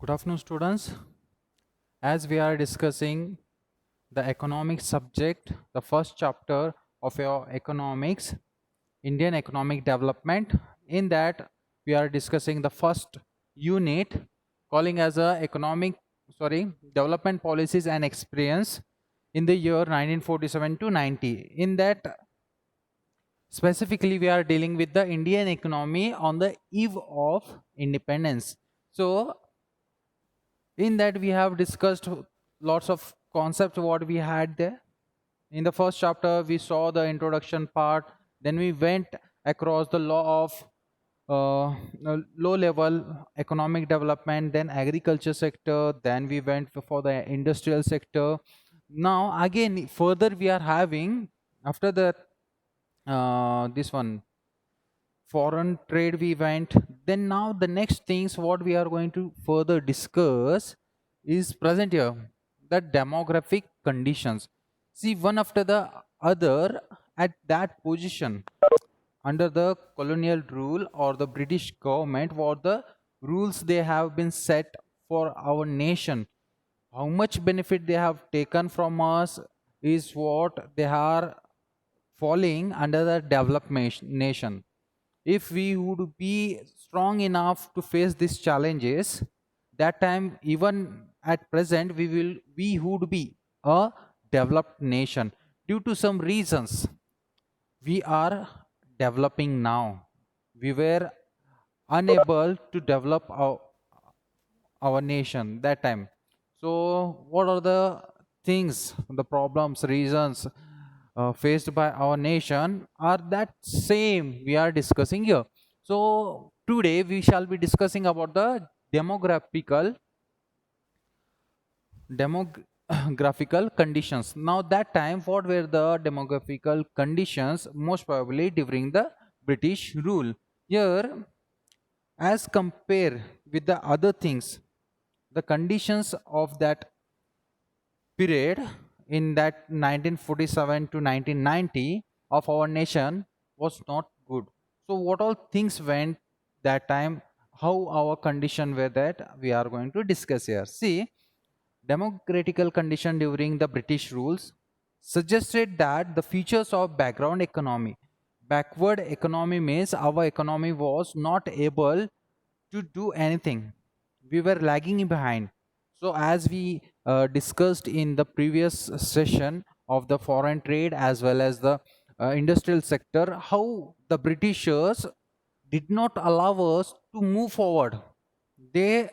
Good afternoon, students. As we are discussing the economic subject, the first chapter of your economics, Indian economic development. In that, we are discussing the first unit, calling as a development policies and experience in the year 1947 to 90. In that, specifically, we are dealing with the Indian economy on the eve of independence. So, in that we have discussed lots of concepts what we had there. In the first chapter we saw the introduction part, then we went across the law of low level economic development, then agriculture sector, then we went for the industrial sector. Now again further we are having, after that, this one, foreign trade we went. Then now the next things what we are going to further discuss is present here, the demographic conditions. See, one after the other, at that position under the colonial rule or the British government, what the rules they have been set for our nation, how much benefit they have taken from us, is what they are falling under the development nation. If we would be strong enough to face these challenges, that time even at present we would be a developed nation. Due to some reasons we are developing now, we were unable to develop our nation that time. So what are the things, the problems, reasons faced by our nation are that same we are discussing here. So today we shall be discussing about the demographical demographical conditions. Now that time what were the demographical conditions? Most probably during the British rule. Here, as compare with the other things, the conditions of that period in that 1947 to 1990 of our nation was not good. So what all things went that time, how our condition were, that we are going to discuss here. See, democratical condition during the British rules suggested that the features of background economy. Backward economy means our economy was not able to do anything. We were lagging behind. So as we discussed in the previous session of the foreign trade as well as the industrial sector, how the Britishers did not allow us to move forward. They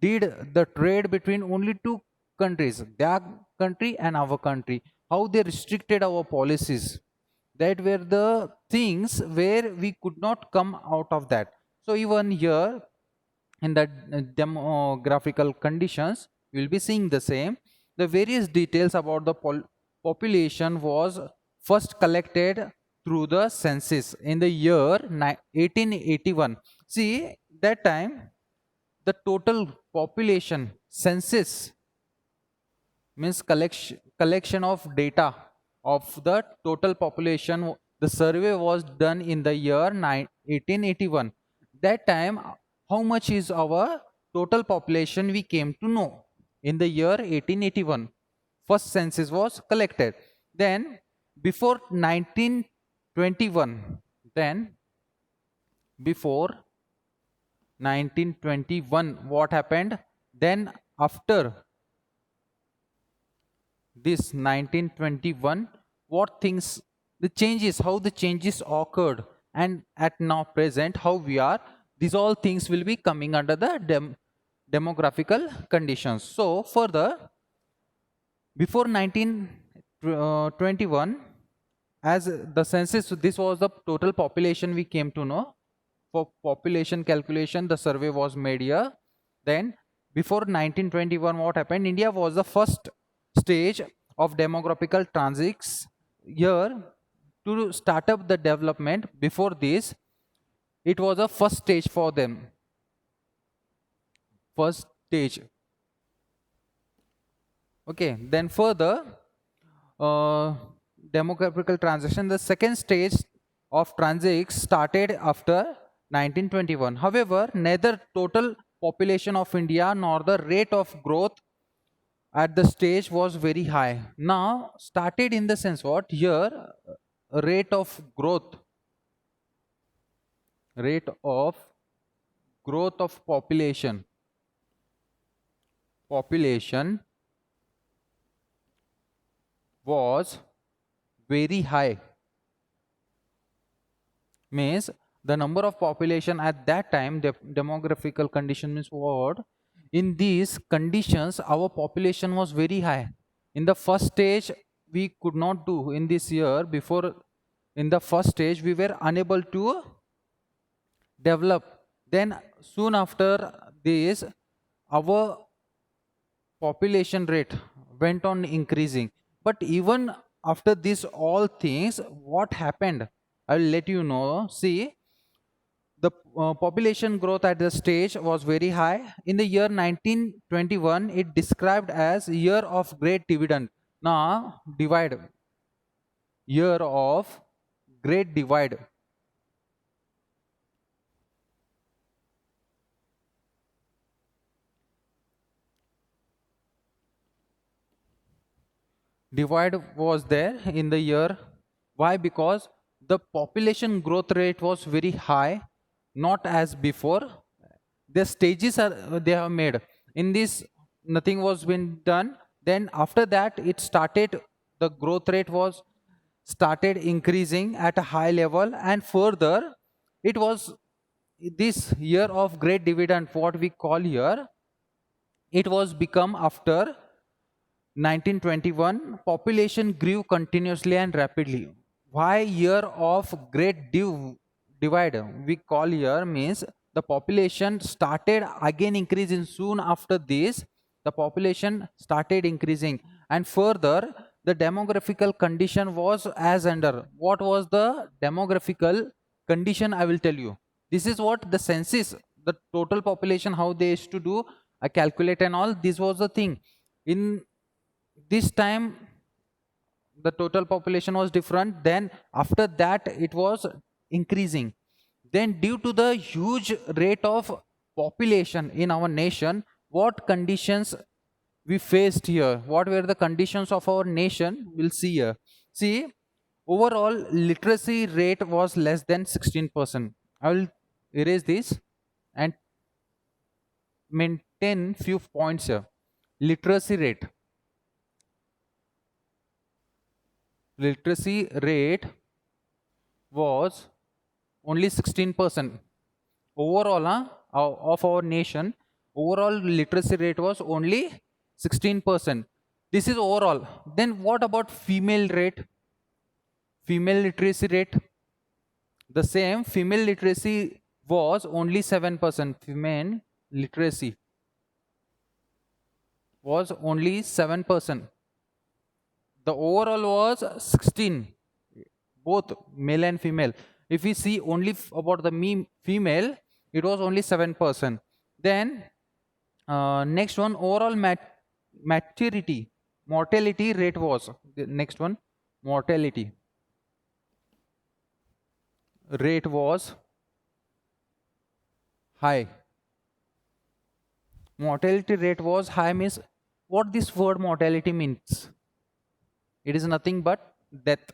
did the trade between only two countries, their country and our country. How they restricted our policies, that were the things where we could not come out of that. So even here in the demographical conditions we will be seeing the same. The various details about the population was first collected through the census in the year 1881. See, that time the total population census means collection of data of the total population. The survey was done in the year 1881. That time how much is our total population we came to know in the year 1881. First census was collected. Then before 1921, then before 1921 what happened, then after this 1921, what things, the changes, how the changes occurred, and at now present how we are, these all things will be coming under the demographical conditions. So further, before 1921, as the census, this was the total population we came to know. For population calculation the survey was made here. Then before 1921 what happened, India was the first stage of demographical transitions here to start up the development. Before this it was a first stage for them, first stage. Okay, then further, demographical transition, the second stage of transition started after 1921. However, neither total population of India nor the rate of growth at the stage was very high. Now started in the sense what here, rate of growth, rate of growth of population was very high, means the number of population at that time, the demographical condition means what, in these conditions our population was very high. In the first stage we could not do in this year before, in the first stage we were unable to develop. Then soon after this our population rate went on increasing. But even after this all things, what happened, I will let you know. See, the population growth at the stage was very high. In the year 1921 it described as year of great dividend. Now divide, year of great divide. Divide was there in the year. Why? Because the population growth rate was very high, not as before. The stages are they have made in this, nothing was been done. Then after that it started, the growth rate was started increasing at a high level, and further it was this year of great dividend, what we call here, it was become after 1921. Population grew continuously and rapidly. Why year of great divide we call here, means the population started again increasing soon after this, the population started increasing, and further the demographical condition was as under. What was the demographical condition, I will tell you. This is what the census, the total population, how they used to do a calculate and all, this was the thing. In this time the total population was different, then after that it was increasing. Then due to the huge rate of population in our nation, what conditions we faced here, what were the conditions of our nation, we'll see here. See, overall literacy rate was less than 16%. I will erase this and maintain few points here. Literacy rate, literacy rate was only 16%. Overall of our nation, overall literacy rate was only 16%. This is overall. Then what about female rate, female literacy rate? The same, female literacy was only 7%. Female literacy was only 7%. The overall was 16, both male and female. If we see only about the female, it was only 7%. Then next one, overall maturity, mortality rate was the next one. Mortality rate was high. Mortality rate was high means what this word mortality means? It is nothing but death.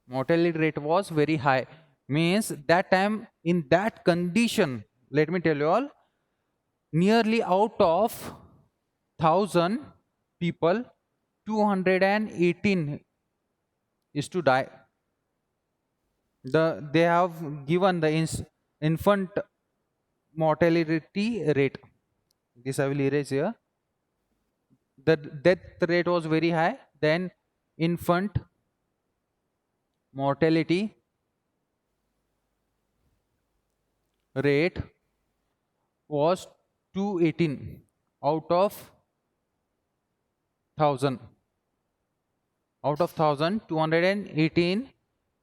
Mortality rate was very high, means that time in that condition, let me tell you all, nearly out of 1000 people, 218 is to die. They have given the infant mortality rate. This I will erase here. The death rate was very high. Then infant mortality rate was 218 out of 1000. Out of 1000, 218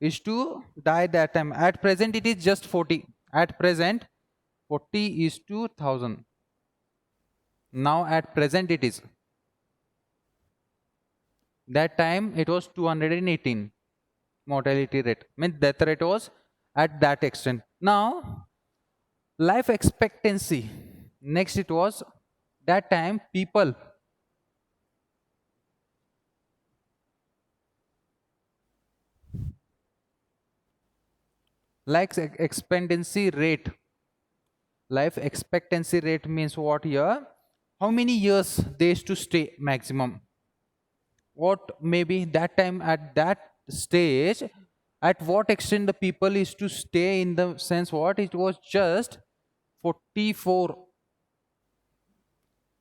is to die that time. At present it is just 40. At present 40 is to 1000. Now at present it is. That time it was 218 mortality rate. Means death rate was at that extent. Now Life expectancy. Next, it was that time people expectancy rate. Life expectancy rate means what here? How many years they used to stay maximum? What maybe that time at that stage, at what extent the people used to stay, in the sense what it was just 44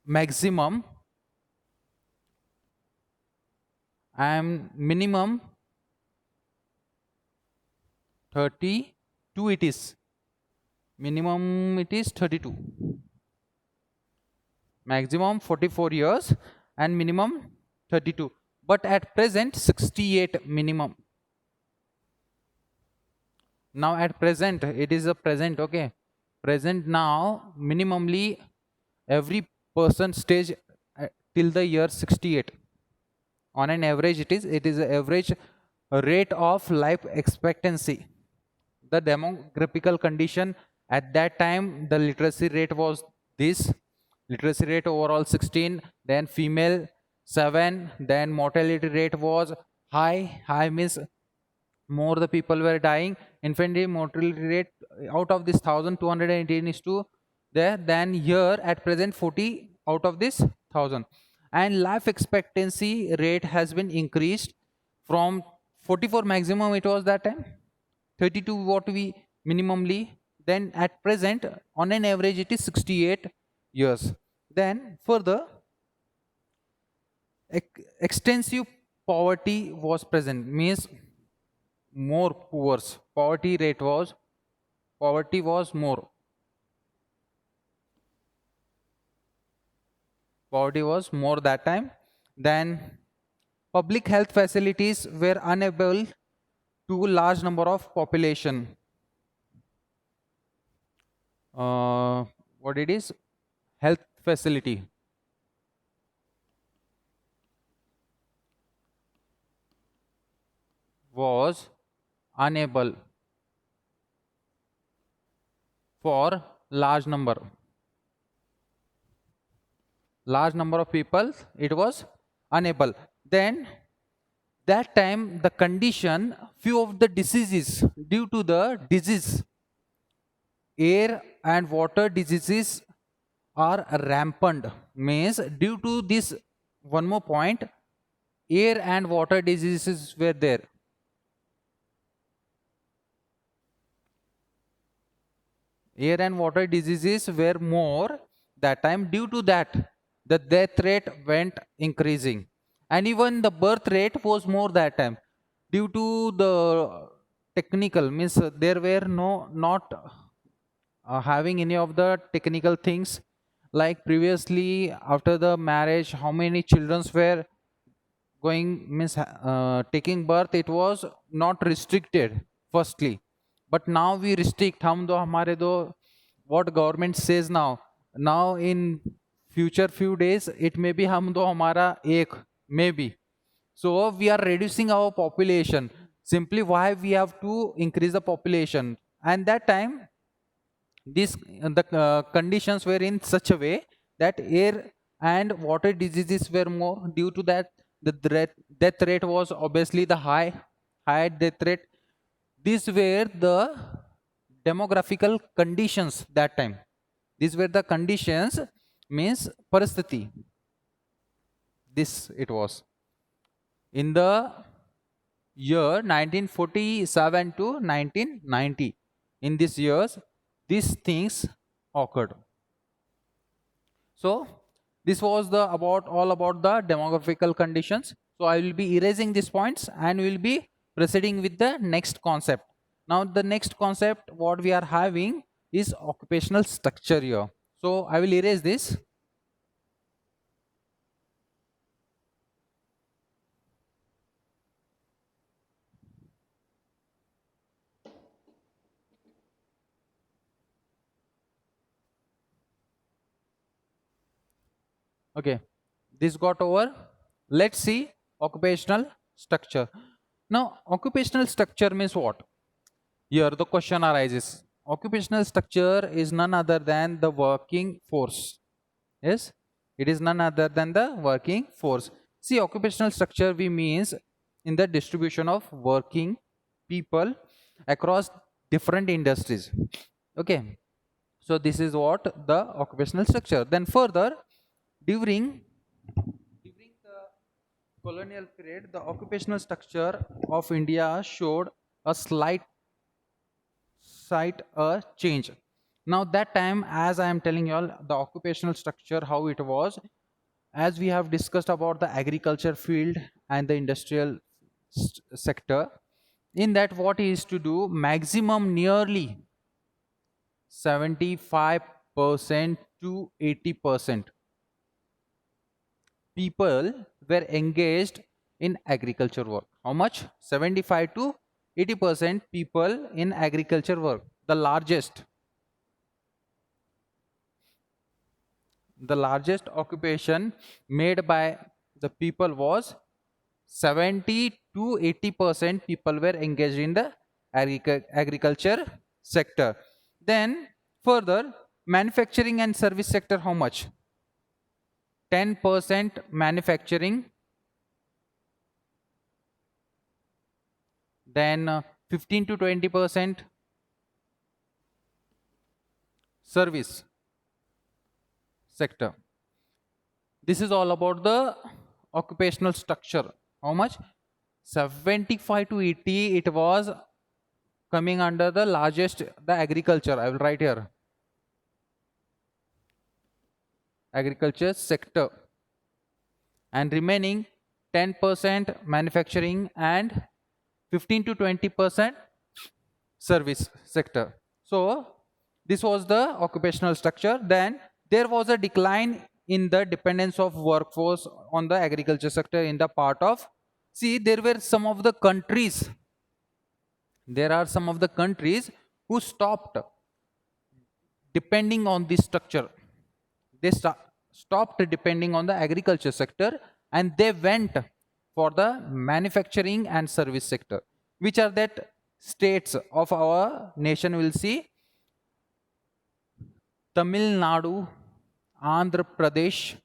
maximum and minimum 32 it is. Minimum it is 32. Maximum 44 years and minimum 32. But at present 68 minimum. Now at present, it is a present, okay. Present now, minimally every person stays till the year 68. On an average, it is the average rate of life expectancy. The demographical condition at that time, the literacy rate was this. Literacy rate overall 16, then female 7, then mortality rate was high. High means more the people were dying. Infant mortality rate out of this 1218 is to there, then here at present 40 out of this 1000. And life expectancy rate has been increased from 44 maximum it was that time, 32 what we minimally, then at present on an average it is 68 years. Then further, extensive poverty was present, means more poor. Poverty was more. Poverty was more that time. Then public health facilities were unable to large number of population. What it is? Health facility was unable for large number of people, it was unable. Then that time the condition, few of the diseases, due to the disease, air and water diseases are rampant, means due to this, one more point, air and water diseases were there. Air and water diseases were more that time. Due to that, the death rate went increasing, and even the birth rate was more that time. Due to the technical, means there were no not having any of the technical things, like previously after the marriage how many children were going, means taking birth, it was not restricted firstly. But now we restrict, हम दो हमारे दो, what government says now in future few days it may be हम दो हमारा एक, maybe. So we are reducing our population. Simply why we have to increase the population? And that time these the conditions were in such a way that air and water diseases were more. Due to that, the death rate was obviously the high death rate. These were the demographical conditions that time. These were the conditions, means parasthiti. This it was in the year 1947 to 1990. In these years, these things occurred. So this was the all about the demographical conditions. So I will be erasing these points and we will be proceeding with the next concept. Now the next concept what we are having is occupational structure here. So I will erase this. Okay, this got over. Let's see occupational structure. Now occupational structure means what? Here the question arises, occupational structure is none other than the working force. Yes, it is none other than the working force. See, occupational structure we means in the distribution of working people across different industries. Okay, so this is what the occupational structure. Then further, during the colonial period, the occupational structure of India showed a slight change. Now that time, as I am telling you all, the occupational structure how it was, as we have discussed about the agriculture field and the industrial sector. In that, what he is to do, maximum nearly 75% to 80% people were engaged in agriculture work. How much? 75 to 80% people in agriculture work. The largest occupation made by the people was 70 to 80% people were engaged in the agriculture sector. Then further, manufacturing and service sector, how much? 10% manufacturing, then 15 to 20% service sector. This is all about the occupational structure. How much? 75 to 80 it was coming under the largest, the agriculture. I will write here, agriculture sector, and remaining 10% manufacturing and 15 to 20% service sector. So this was the occupational structure. Then there was a decline in the dependence of workforce on the agriculture sector in the part of, see, there are some of the countries who stopped depending on this structure. They stopped depending on the agriculture sector and they went for the manufacturing and service sector. Which are that states of our nation? Will see Tamil Nadu, Andhra Pradesh,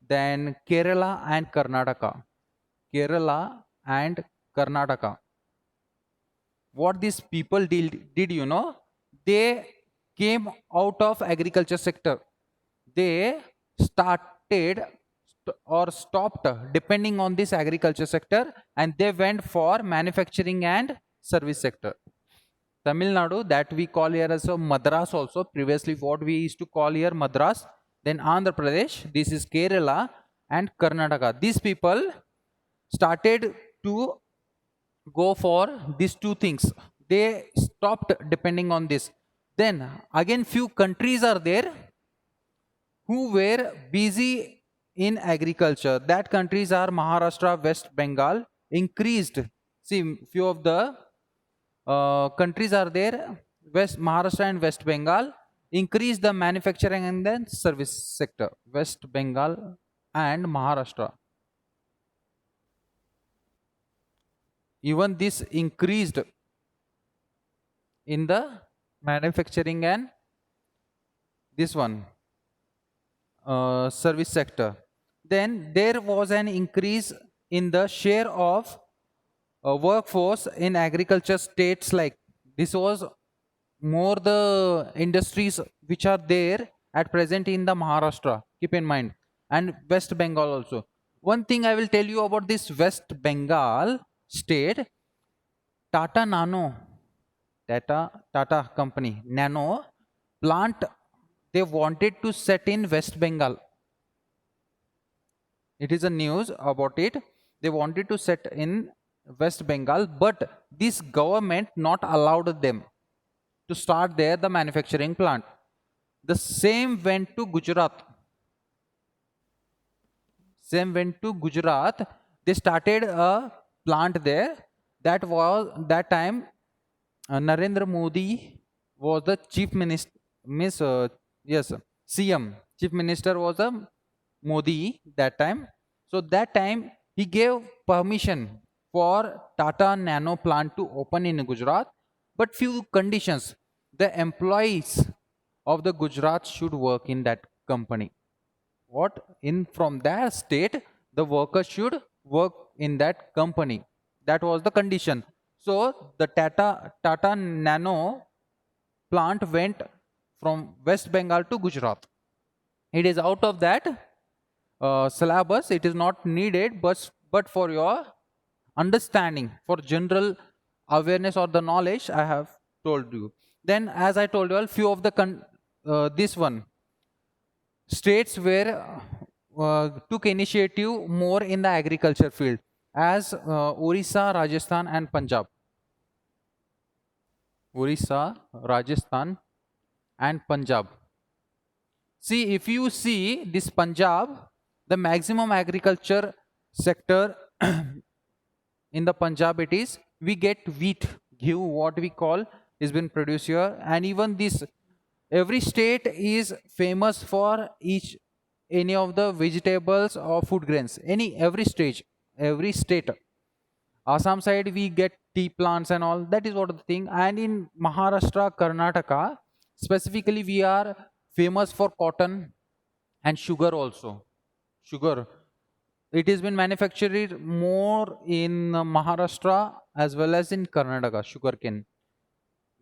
then Kerala and Karnataka. What these people did, they came out of agriculture sector. They started or stopped depending on this agriculture sector and they went for manufacturing and service sector. Tamil Nadu, that we call here as a Madras also, previously what we used to call here Madras, then Andhra Pradesh, this is Kerala and Karnataka. These people started to go for these two things. They stopped depending on this. Then again few countries are there who were busy in agriculture. That countries are Maharashtra, West Bengal, increased. See, few of the countries are there, Maharashtra and West Bengal, increase the manufacturing and then service sector. West Bengal and Maharashtra. Even this increased in the manufacturing and this one service sector. Then there was an increase in the share of workforce in agriculture states, like this was more the industries which are there at present in the Maharashtra, keep in mind, and West Bengal also. One thing I will tell you about this West Bengal state, Tata company, Nano plant, they wanted to set in West Bengal. It is a news about it. They wanted to set in West Bengal, but this government not allowed them to start there the manufacturing plant. The same went to Gujarat. They started a plant there. That time Narendra Modi was the chief minister. CM, chief minister was a Modi that time. So that time he gave permission for Tata Nano plant to open in Gujarat, but few conditions. The employees of the Gujarat should work in that company. What in from that state, the workers should work in that company. That was the condition. So the Tata Nano plant went from West Bengal to Gujarat. It is out of that syllabus. It is not needed, but for your understanding, for general awareness or the knowledge, I have told you. Then, as I told you, all few of the this one states where took initiative more in the agriculture field, as Orissa, Rajasthan, and Punjab. Orissa, Rajasthan, and Punjab. See, if you see this Punjab, the maximum agriculture sector in the Punjab, it is we get wheat, give what we call is been produced here, and even this every state is famous for each any of the vegetables or food grains. Every stage, every state. Assam side we get tea plants and all. That is what the thing. And in Maharashtra, Karnataka, specifically we are famous for cotton and sugar also. Sugar. It has been manufactured more in Maharashtra as well as in Karnataka, sugarcane.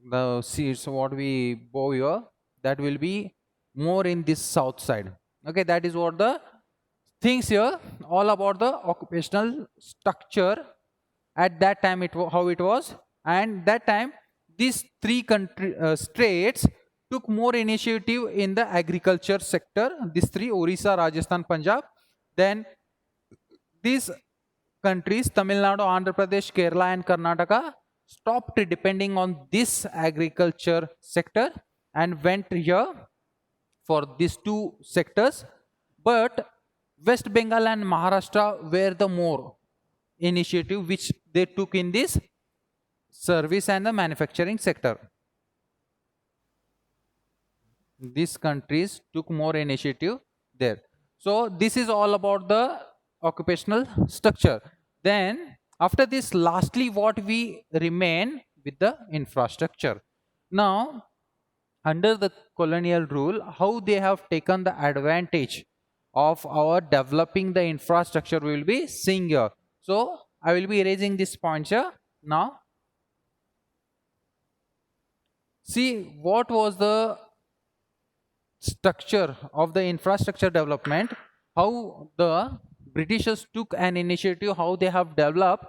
The seeds what we bow here, that will be more in this south side. Okay, that is what the things here, all about the occupational structure at that time, how it was. And that time these three states took more initiative in the agriculture sector. These three, Orissa, Rajasthan, Punjab. Then these countries, Tamil Nadu, Andhra Pradesh, Kerala, and Karnataka, stopped depending on this agriculture sector and went here for these two sectors. But West Bengal and Maharashtra were the more initiative which they took in this service and the manufacturing sector. These countries took more initiative there. So this is all about the occupational structure. Then after this, lastly, what we remain with the infrastructure. Now, under the colonial rule, how they have taken the advantage of our developing the infrastructure, we will be seeing here. So I will be erasing this point here. Now, see what was the structure of the infrastructure development, how the Britishers took an initiative, how they have developed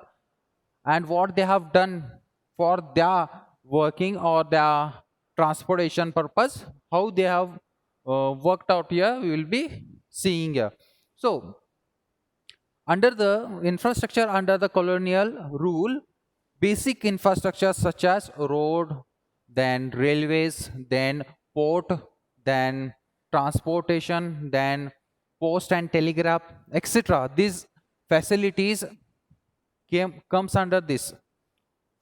and what they have done for their working or their transportation purpose, how they have worked out here, we will be seeing here. So under the infrastructure under the colonial rule, basic infrastructure such as road, then railways, then port, then transportation, then post and telegraph, etc. These facilities comes under this.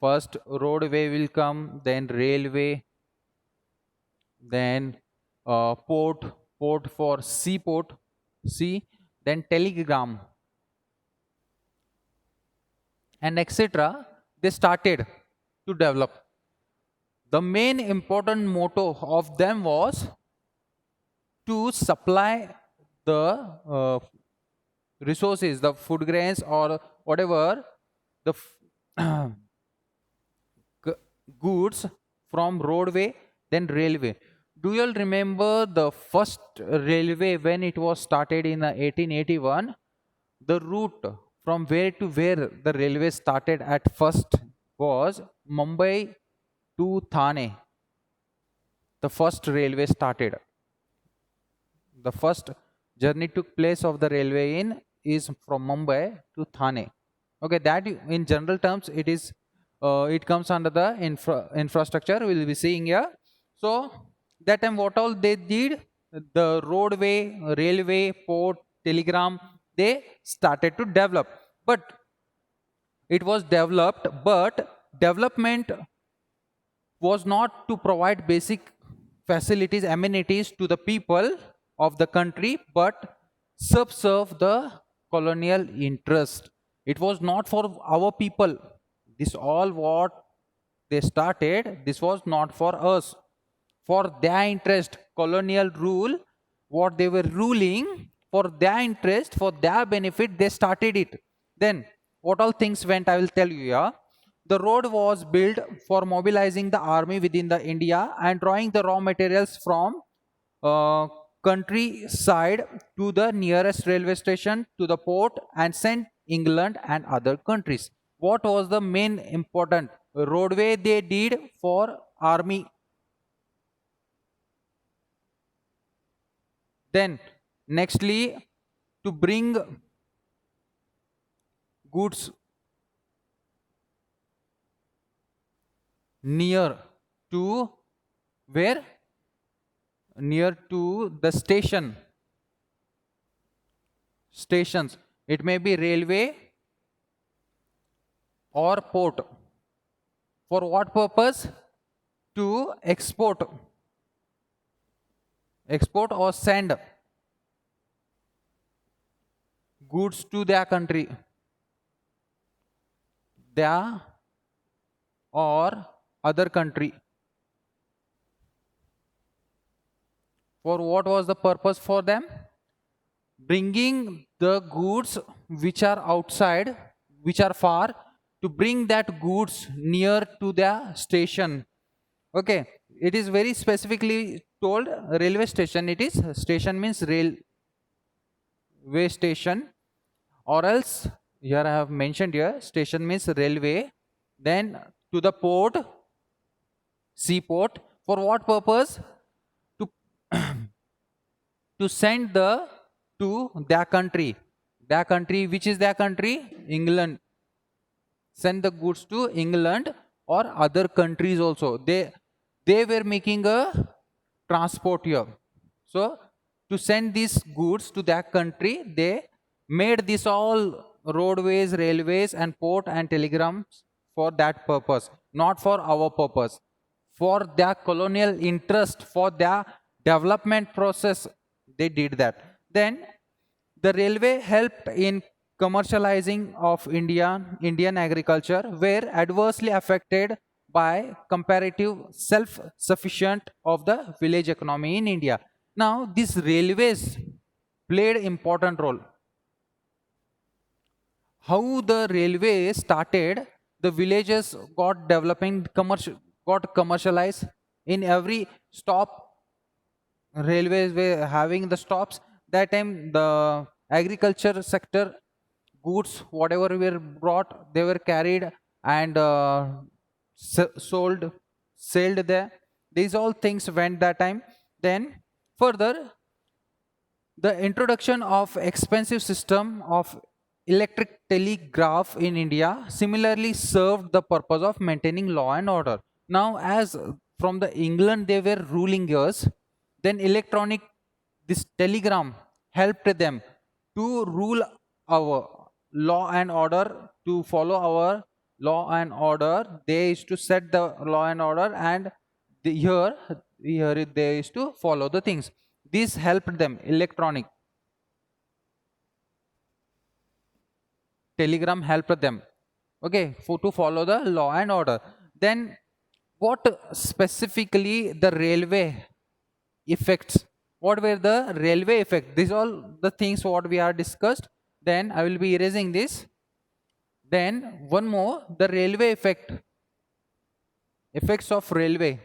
First roadway will come, then railway, then port for seaport, then telegram, and etc. They started to develop. The main important motto of them was to supply the resources, the food grains or whatever the goods from roadway, then railway. Do you all remember the first railway when it was started in 1881? The route from where to where the railway started at first was Mumbai to Thane. The first railway started. The first journey took place of the railway in is from Mumbai to Thane. Okay, that in general terms it is it comes under the infrastructure we will be seeing here. So that time what all they did, the roadway, railway, port, telegram, they started to develop. But it was developed, but development was not to provide basic facilities, amenities to the people of the country, but subserve the colonial interest. It was not for our people. This all what they started, this was not for us, for their interest, colonial rule, what they were ruling, for their interest, for their benefit, they started it. Then what all things went, I will tell you. Yeah, the road was built for mobilizing the army within the India and drawing the raw materials from uh, countryside to the nearest railway station to the port and sent England and other countries. What was the main important roadway they did for army? Then nextly, to bring goods near to where? Near to the stations. It may be railway or port. For what purpose? To export or send goods to their country, their or other country. For what was the purpose for them? Bringing the goods which are outside, which are far, to bring that goods near to their station. Okay, it is very specifically told railway station. It is station means railway station, or else here I have mentioned here station means railway. Then to the port, seaport. For what purpose? To to send the to their country, which is their country? England. Send the goods to England or other countries also. They were making a transport here. So to send these goods to their country, they made this all roadways, railways and port and telegrams for that purpose, not for our purpose, for their colonial interest, for their development process. They did that. Then the railway helped in commercializing of Indian agriculture, were adversely affected by comparative self-sufficient of the village economy in India. Now these railways played important role. How the railway started, the villages got developing, got commercialized. In every stop, railways were having the stops. That time the agriculture sector goods whatever were brought, they were carried and sold, sold there. These all things went that time. Then further, the introduction of expensive system of electric telegraph in India similarly served the purpose of maintaining law and order. Now, as from the England they were ruling us, then electronic, this telegram helped them to rule our law and order, to follow our law and order. They used to set the law and order, and here they used to follow the things. This helped them. Electronic telegram helped them. Okay, for to follow the law and order. Then what specifically the railway effects? What were the railway effects? These all the things what we are discussed. Then I will be erasing this. Then one more, the railway effects of railway.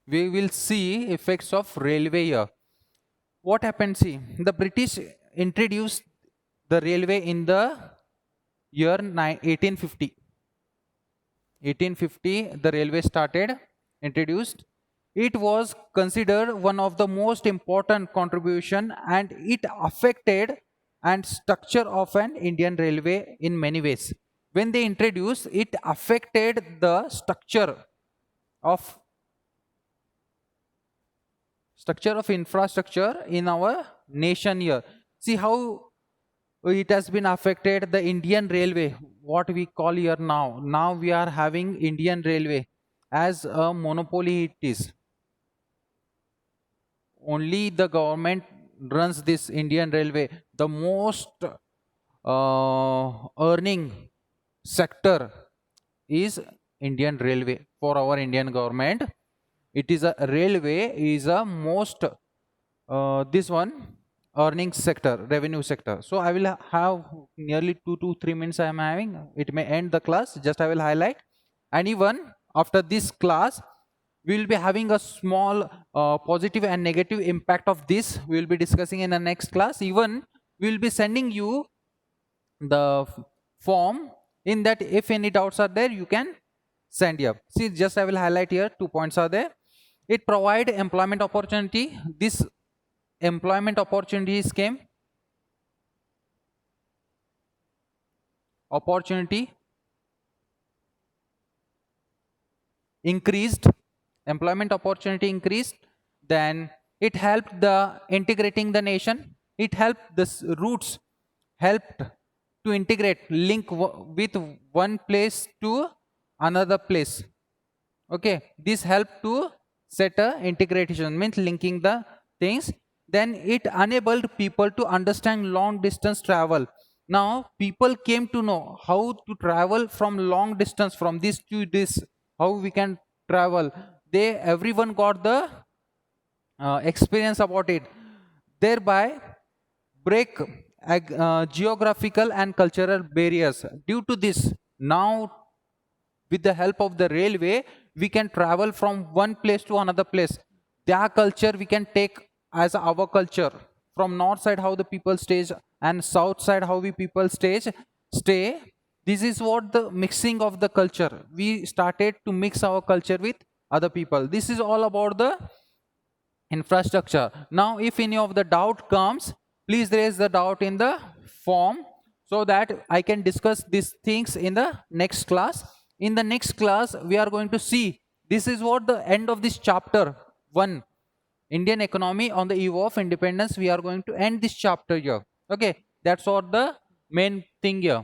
We will see effects of railway here. What happened? See, the British introduced the railway in the year 1850. 1850, the railway started, introduced. It was considered one of the most important contribution, and it affected and structure of an Indian railway in many ways. When they introduced, it affected the of structure of infrastructure in our nation here. See how it has been affected the Indian railway, what we call here now. Now we are having Indian railway as a monopoly. It is only the government runs this Indian railway. The most earning sector is Indian Railway. For our Indian government, it is a railway is a most this one earning sector, revenue sector. So I will have nearly 2 to 3 minutes I am having. It may end the class, just I will highlight. And even after this class, we will be having a small positive and negative impact of this. We will be discussing in the next class. Even we will be sending you the form. In that, if any doubts are there, you can send here. See, just I will highlight here, 2 points are there. It provide employment opportunity. This employment opportunities came. Opportunity increased, employment opportunity increased. Then it helped the integrating the nation. It helped the roots, helped to integrate, link with one place to another place. Okay, this helped to set a integration, means linking the things. Then it enabled people to understand long distance travel. Now people came to know how to travel from long distance, from this to this, how we can travel. They everyone got the experience about it, thereby break geographical and cultural barriers. Due to this, now with the help of the railway, we can travel from one place to another place. Their culture we can take as our culture. From north side how the people stays, and south side how we people stay. This is what the mixing of the culture. We started to mix our culture with other people. This is all about the infrastructure. Now if any of the doubt comes, please raise the doubt in the form, so that I can discuss these things in the next class. In the next class we are going to see, this is what the end of this chapter 1, Indian economy on the eve of independence. We are going to end this chapter here. Okay, that's what the main thing here.